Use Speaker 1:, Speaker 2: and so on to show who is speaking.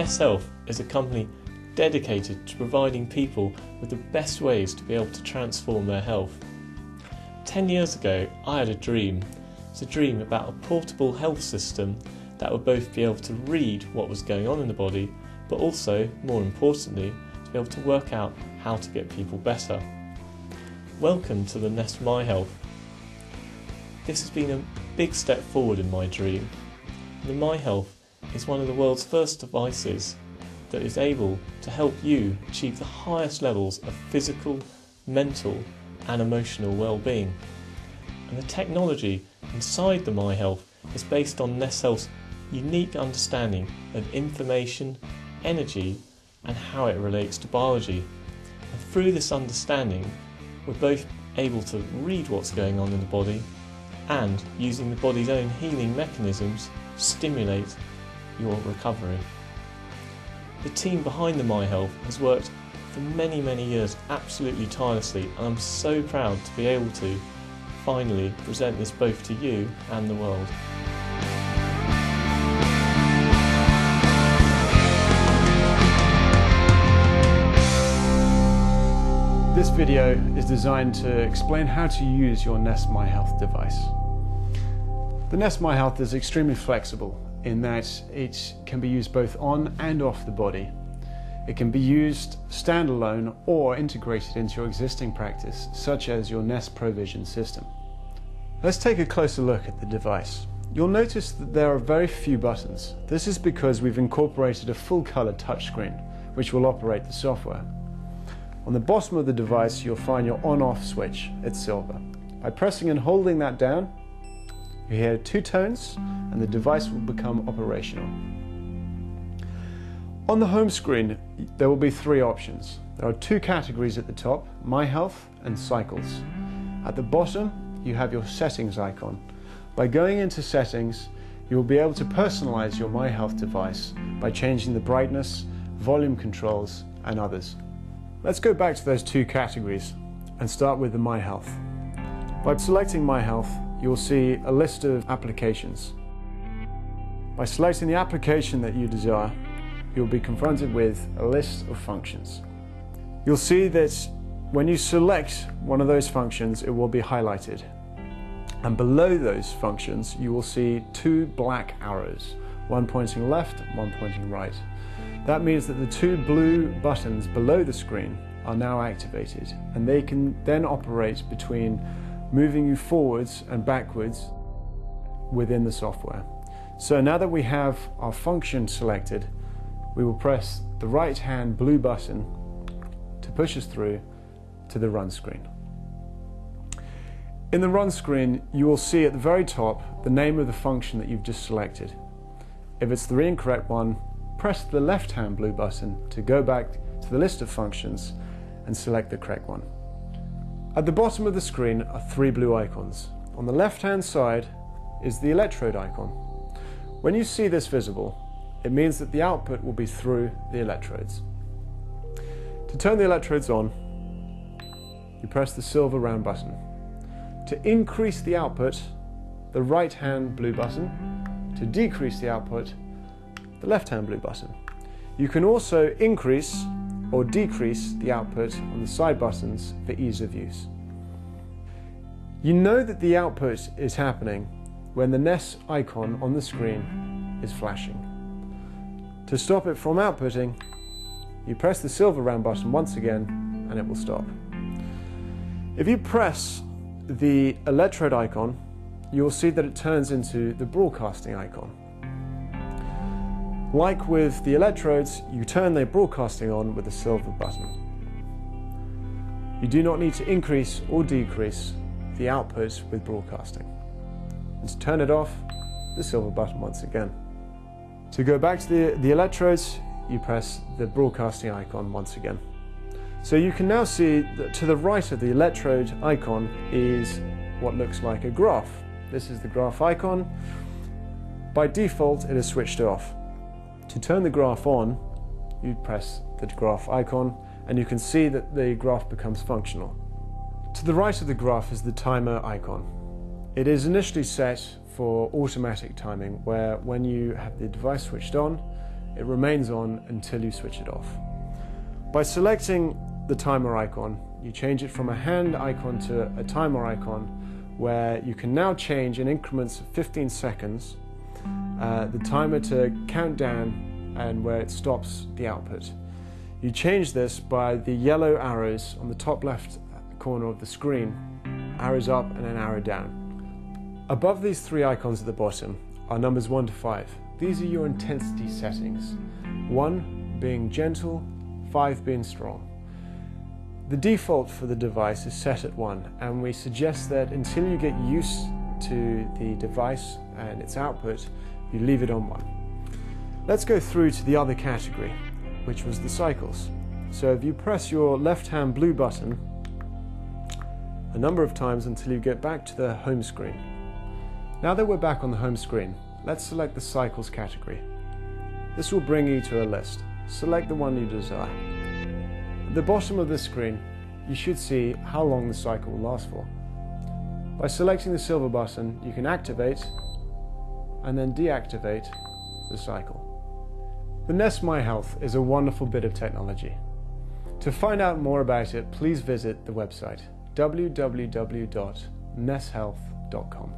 Speaker 1: NES Health is a company dedicated to providing people with the best ways to be able to transform their health. 10 years ago, I had a dream. It's a dream about a portable health system that would both be able to read what was going on in the body, but also, more importantly, to be able to work out how to get people better. Welcome to the NES miHealth. This has been a big step forward in my dream. The miHealth is one of the world's first devices that is able to help you achieve the highest levels of physical, mental and emotional well-being. And the technology inside the miHealth is based on NES Health's unique understanding of information, energy and how it relates to biology. And through this understanding, we're both able to read what's going on in the body and, using the body's own healing mechanisms, stimulate your recovery. The team behind the miHealth has worked for many years absolutely tirelessly, and I'm so proud to be able to finally present this both to you and the world.
Speaker 2: This video is designed to explain how to use your NES miHealth device. The NES miHealth is extremely flexible in that it can be used both on and off the body. It can be used standalone or integrated into your existing practice, such as your NES Provision system. Let's take a closer look at the device. You'll notice that there are very few buttons. This is because we've incorporated a full-color touchscreen, which will operate the software. On the bottom of the device, you'll find your on-off switch. It's silver. By pressing and holding that down, you hear two tones and the device will become operational. On the home screen, there will be three options. There are two categories at the top, miHealth and Cycles. At the bottom, you have your settings icon. By going into settings, you will be able to personalize your miHealth device by changing the brightness, volume controls, and others. Let's go back to those two categories and start with the miHealth. By selecting miHealth, you will see a list of applications. By selecting the application that you desire, you'll be confronted with a list of functions. You'll see that when you select one of those functions, it will be highlighted. And below those functions, you will see two black arrows, one pointing left, one pointing right. That means that the two blue buttons below the screen are now activated, and they can then operate between moving you forwards and backwards within the software. So now that we have our function selected, we will press the right hand blue button to push us through to the run screen. In the run screen, you will see at the very top the name of the function that you've just selected. If it's the incorrect one, press the left hand blue button to go back to the list of functions and select the correct one. At the bottom of the screen are three blue icons. On the left hand side is the electrode icon. When you see this visible, it means that the output will be through the electrodes. To turn the electrodes on, you press the silver round button. To increase the output, the right hand blue button. To decrease the output, the left hand blue button. You can also increase or decrease the output on the side buttons for ease of use. You know that the output is happening when the NES icon on the screen is flashing. To stop it from outputting, you press the silver round button once again and it will stop. If you press the electrode icon, you will see that it turns into the broadcasting icon. Like with the electrodes, you turn the broadcasting on with the silver button. You do not need to increase or decrease the output with broadcasting. And to turn it off, the silver button once again. To go back to the electrodes, you press the broadcasting icon once again. So you can now see that to the right of the electrode icon is what looks like a graph. This is the graph icon. By default, it is switched off. To turn the graph on, you press the graph icon and you can see that the graph becomes functional. To the right of the graph is the timer icon. It is initially set for automatic timing, where when you have the device switched on, it remains on until you switch it off. By selecting the timer icon, you change it from a hand icon to a timer icon, where you can now change in increments of 15 seconds the timer to count down and where it stops the output. You change this by the yellow arrows on the top left corner of the screen, arrows up and an arrow down. Above these three icons at the bottom are numbers 1 to 5. These are your intensity settings, 1 being gentle, 5 being strong. The default for the device is set at 1, and we suggest that until you get used to the device and its output, you leave it on 1. Let's go through to the other category, which was the cycles. So if you press your left-hand blue button a number of times until you get back to the home screen. Now that we're back on the home screen, let's select the cycles category. This will bring you to a list. Select the one you desire. At the bottom of the screen, you should see how long the cycle will last for. By selecting the silver button, you can activate and then deactivate the cycle. The NES miHealth is a wonderful bit of technology. To find out more about it, please visit the website www.neshealth.com.